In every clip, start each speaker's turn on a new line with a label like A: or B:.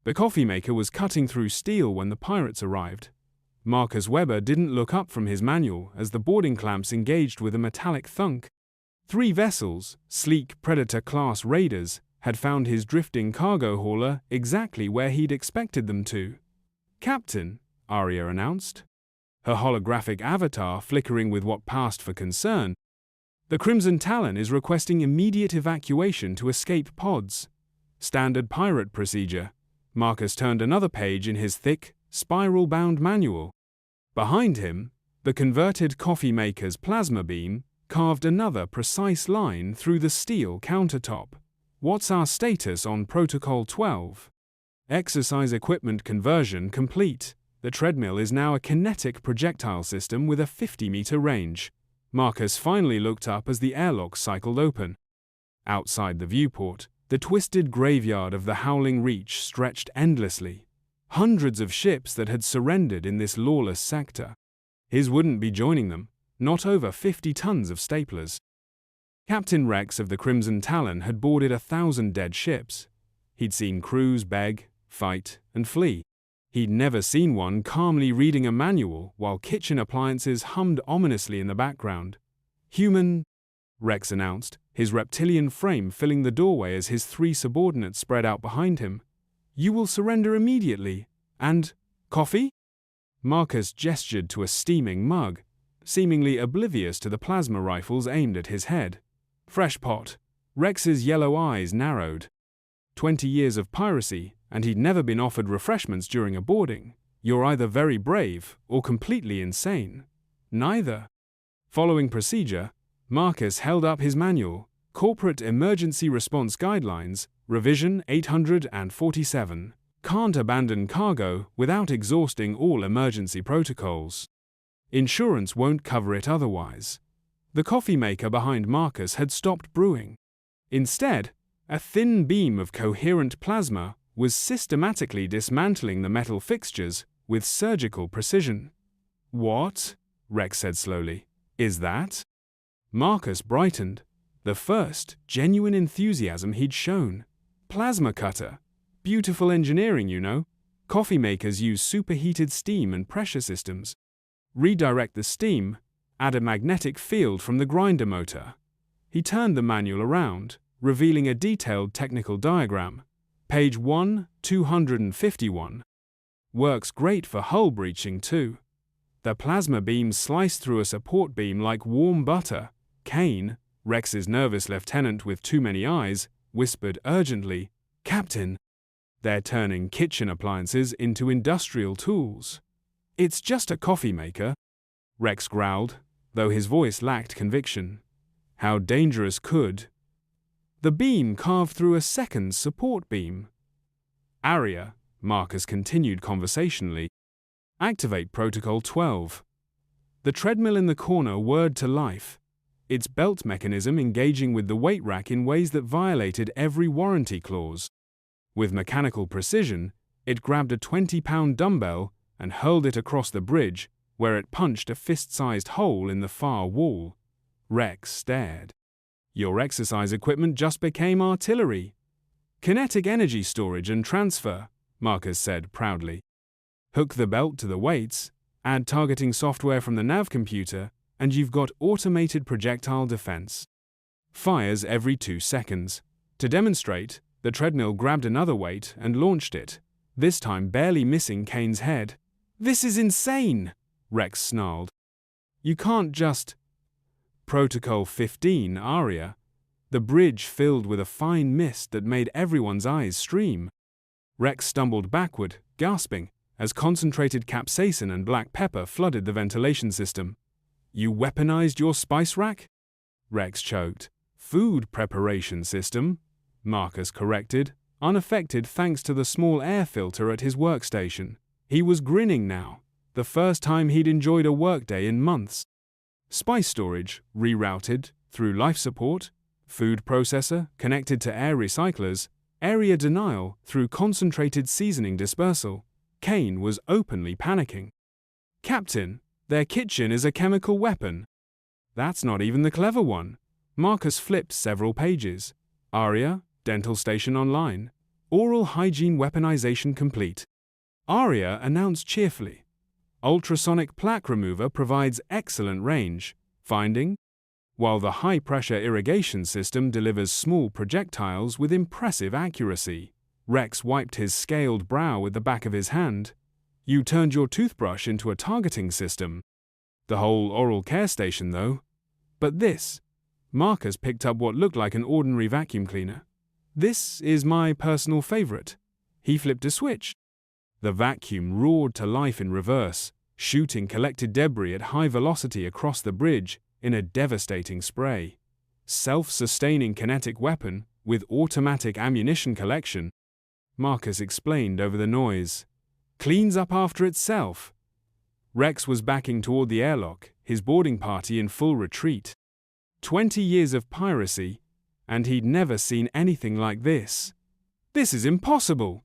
A: The coffee maker was cutting through steel when the pirates arrived. Marcus Weber didn't look up from his manual as the boarding clamps engaged with a metallic thunk. 3 vessels, sleek Predator-class raiders, had found his drifting cargo hauler exactly where he'd expected them to. "Captain," Arya announced, her holographic avatar flickering with what passed for concern, "the Crimson Talon is requesting immediate evacuation to escape pods. Standard pirate procedure." Marcus turned another page in his thick, spiral-bound manual. Behind him, the converted coffee maker's plasma beam carved another precise line through the steel countertop. "What's our status on Protocol 12? Exercise equipment conversion complete. The treadmill is now a kinetic projectile system with a 50-meter range." Marcus finally looked up as the airlock cycled open. Outside the viewport, the twisted graveyard of the Howling Reach stretched endlessly. Hundreds of ships that had surrendered in this lawless sector. His wouldn't be joining them, not over 50 tons of staplers. Captain Rex of the Crimson Talon had boarded 1,000 dead ships. He'd seen crews beg, fight, and flee. He'd never seen one calmly reading a manual while kitchen appliances hummed ominously in the background. "Human," Rex announced, his reptilian frame filling the doorway as his 3 subordinates spread out behind him. "You will surrender immediately. And coffee?" Marcus gestured to a steaming mug, seemingly oblivious to the plasma rifles aimed at his head. "Fresh pot." Rex's yellow eyes narrowed. 20 years of piracy, and he'd never been offered refreshments during a boarding. You're either very brave or completely insane. Neither. Following procedure, Marcus held up his manual, Corporate Emergency Response Guidelines, Revision 847. Can't abandon cargo without exhausting all emergency protocols. Insurance won't cover it otherwise. The coffee maker behind Marcus had stopped brewing. Instead, a thin beam of coherent plasma was systematically dismantling the metal fixtures with surgical precision. "What?" Rex said slowly. "Is that?" Marcus brightened, the first genuine enthusiasm he'd shown. "Plasma cutter. Beautiful engineering, you know. Coffee makers use superheated steam and pressure systems. Redirect the steam, add a magnetic field from the grinder motor." He turned the manual around, revealing a detailed technical diagram. Page 1, 251. "Works great for hull breaching too. The plasma beams slice through a support beam like warm butter." Kane, Rex's nervous lieutenant with too many eyes, whispered urgently, "Captain, they're turning kitchen appliances into industrial tools." "It's just a coffee maker," Rex growled, though his voice lacked conviction. "How dangerous could—" The beam carved through a second support beam. "Arya," Marcus continued conversationally, "activate Protocol 12. The treadmill in the corner whirred to life, its belt mechanism engaging with the weight rack in ways that violated every warranty clause. With mechanical precision, it grabbed a 20-pound dumbbell and hurled it across the bridge, where it punched a fist-sized hole in the far wall. Rex stared. "Your exercise equipment just became artillery." "Kinetic energy storage and transfer," Marcus said proudly. "Hook the belt to the weights, add targeting software from the nav computer, and you've got automated projectile defense. Fires every 2 seconds. To demonstrate, the treadmill grabbed another weight and launched it, this time barely missing Kane's head. "This is insane," Rex snarled. "You can't just—" Protocol 15, Arya. The bridge filled with a fine mist that made everyone's eyes stream. Rex stumbled backward, gasping, as concentrated capsaicin and black pepper flooded the ventilation system. "You weaponized your spice rack?" Rex choked. "Food preparation system," Marcus corrected, unaffected thanks to the small air filter at his workstation. He was grinning now, the first time he'd enjoyed a workday in months. "Spice storage, rerouted, through life support, food processor, connected to air recyclers, area denial, through concentrated seasoning dispersal." Kane was openly panicking. "Captain, their kitchen is a chemical weapon." "That's not even the clever one." Marcus flipped several pages. "Arya, dental station online. Oral hygiene weaponization complete. Aria announced cheerfully. Ultrasonic plaque remover provides excellent range finding, while the high-pressure irrigation system delivers small projectiles with impressive accuracy. Rex wiped his scaled brow with the back of his hand. You turned your toothbrush into a targeting system. The whole oral care station, though. But this. Marcus picked up what looked like an ordinary vacuum cleaner. This is my personal favorite. He flipped a switch. The vacuum roared to life in reverse, shooting collected debris at high velocity across the bridge in a devastating spray. Self-sustaining kinetic weapon with automatic ammunition collection, Marcus explained over the noise. Cleans up after itself. Rex was backing toward the airlock, his boarding party in full retreat. 20 years of piracy, and he'd never seen anything like this. This is impossible.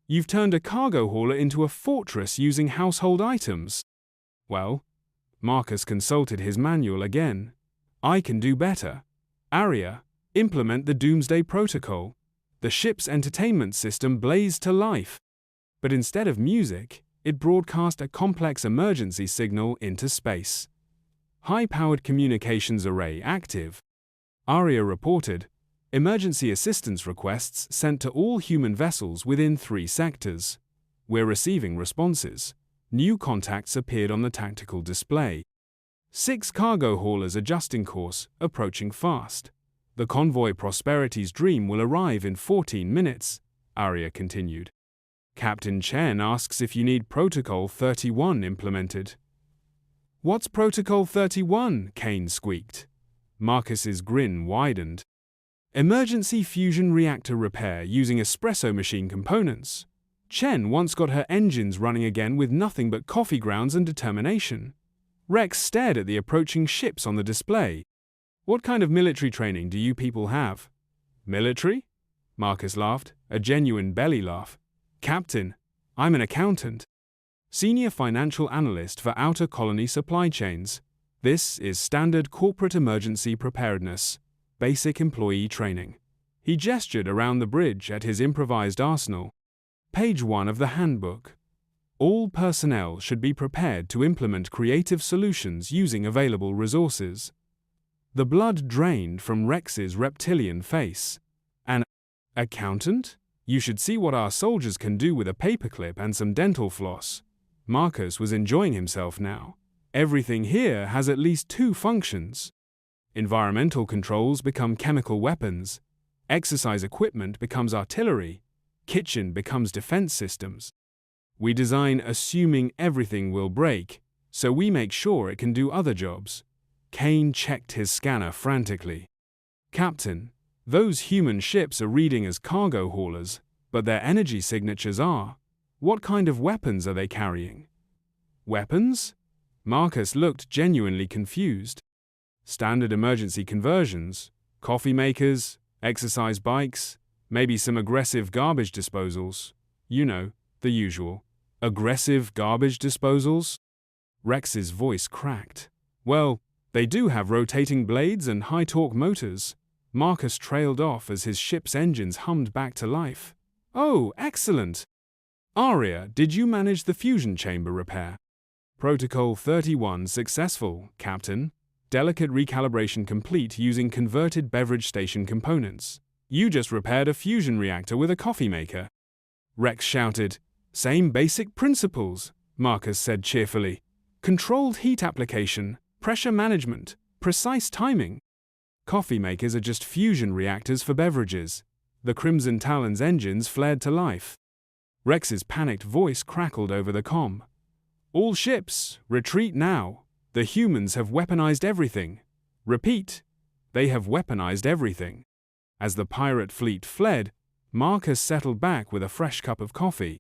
A: You've turned a cargo hauler into a fortress using household items. Well, Marcus consulted his manual again. I can do better. Aria, implement the Doomsday Protocol. The ship's entertainment system blazed to life. But instead of music, it broadcast a complex emergency signal into space. High-powered communications array active. Aria reported, emergency assistance requests sent to all human vessels within 3 sectors. We're receiving responses. New contacts appeared on the tactical display. 6 cargo haulers adjusting course, approaching fast. The convoy Prosperity's Dream will arrive in 14 minutes, Aria continued. Captain Chen asks if you need Protocol 31 implemented. What's Protocol 31? Kane squeaked. Marcus's grin widened. Emergency fusion reactor repair using espresso machine components. Chen once got her engines running again with nothing but coffee grounds and determination. Rex stared at the approaching ships on the display. What kind of military training do you people have? Military? Marcus laughed, a genuine belly laugh. Captain, I'm an accountant. Senior financial analyst for outer colony supply chains. This is standard corporate emergency preparedness, basic employee training. He gestured around the bridge at his improvised arsenal. Page 1 of the handbook. All personnel should be prepared to implement creative solutions using available resources. The blood drained from Rex's reptilian face. An accountant? You should see what our soldiers can do with a paperclip and some dental floss. Marcus was enjoying himself now. Everything here has at least 2 functions. Environmental controls become chemical weapons. Exercise equipment becomes artillery. Kitchen becomes defense systems. We design assuming everything will break, so we make sure it can do other jobs. Kane checked his scanner frantically. Captain, those human ships are reading as cargo haulers, but their energy signatures are. What kind of weapons are they carrying? Weapons? Marcus looked genuinely confused. Standard emergency conversions, coffee makers, exercise bikes, maybe some aggressive garbage disposals. You know, the usual. Aggressive garbage disposals? Rex's voice cracked. Well, they do have rotating blades and high-torque motors. Marcus trailed off as his ship's engines hummed back to life. Oh, excellent! Aria, did you manage the fusion chamber repair? Protocol 31 successful, Captain. Delicate recalibration complete using converted beverage station components. You just repaired a fusion reactor with a coffee maker. Rex shouted. Same basic principles, Marcus said cheerfully. Controlled heat application, pressure management, precise timing. Coffee makers are just fusion reactors for beverages. The Crimson Talon's engines flared to life. Rex's panicked voice crackled over the comm. All ships, retreat now. The humans have weaponized everything. Repeat, they have weaponized everything. As the pirate fleet fled, Marcus settled back with a fresh cup of coffee.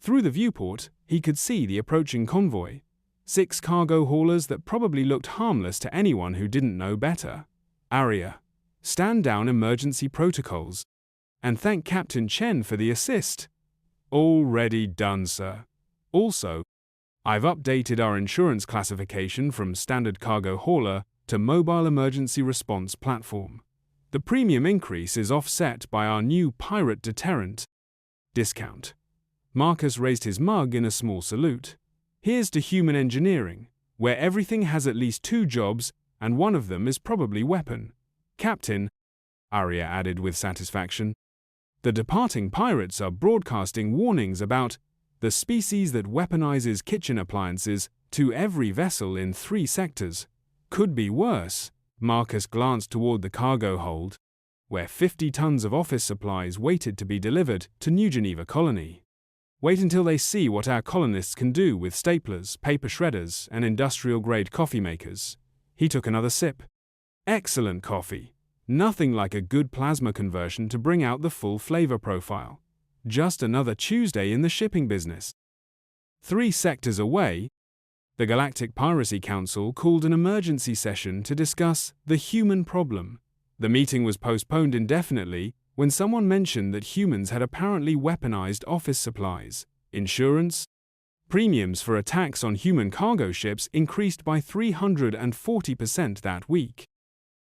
A: Through the viewport, he could see the approaching convoy. 6 cargo haulers that probably looked harmless to anyone who didn't know better. Aria, stand down emergency protocols. And thank Captain Chen for the assist. Already done, sir. Also, I've updated our insurance classification from standard cargo hauler to mobile emergency response platform. The premium increase is offset by our new pirate deterrent. discount. Marcus raised his mug in a small salute. Here's to human engineering, where everything has at least 2 jobs, and one of them is probably weapon. Captain, Arya added with satisfaction. The departing pirates are broadcasting warnings about the species that weaponizes kitchen appliances to every vessel in 3 sectors. Could be worse. Marcus glanced toward the cargo hold, where 50 tons of office supplies waited to be delivered to New Geneva colony. Wait until they see what our colonists can do with staplers, paper shredders, and industrial-grade coffee makers. He took another sip. Excellent coffee. Nothing like a good plasma conversion to bring out the full flavor profile. Just another Tuesday in the shipping business. 3 sectors away, the Galactic Piracy Council called an emergency session to discuss the human problem. The meeting was postponed indefinitely when someone mentioned that humans had apparently weaponized office supplies. Insurance premiums for attacks on human cargo ships increased by 340% that week.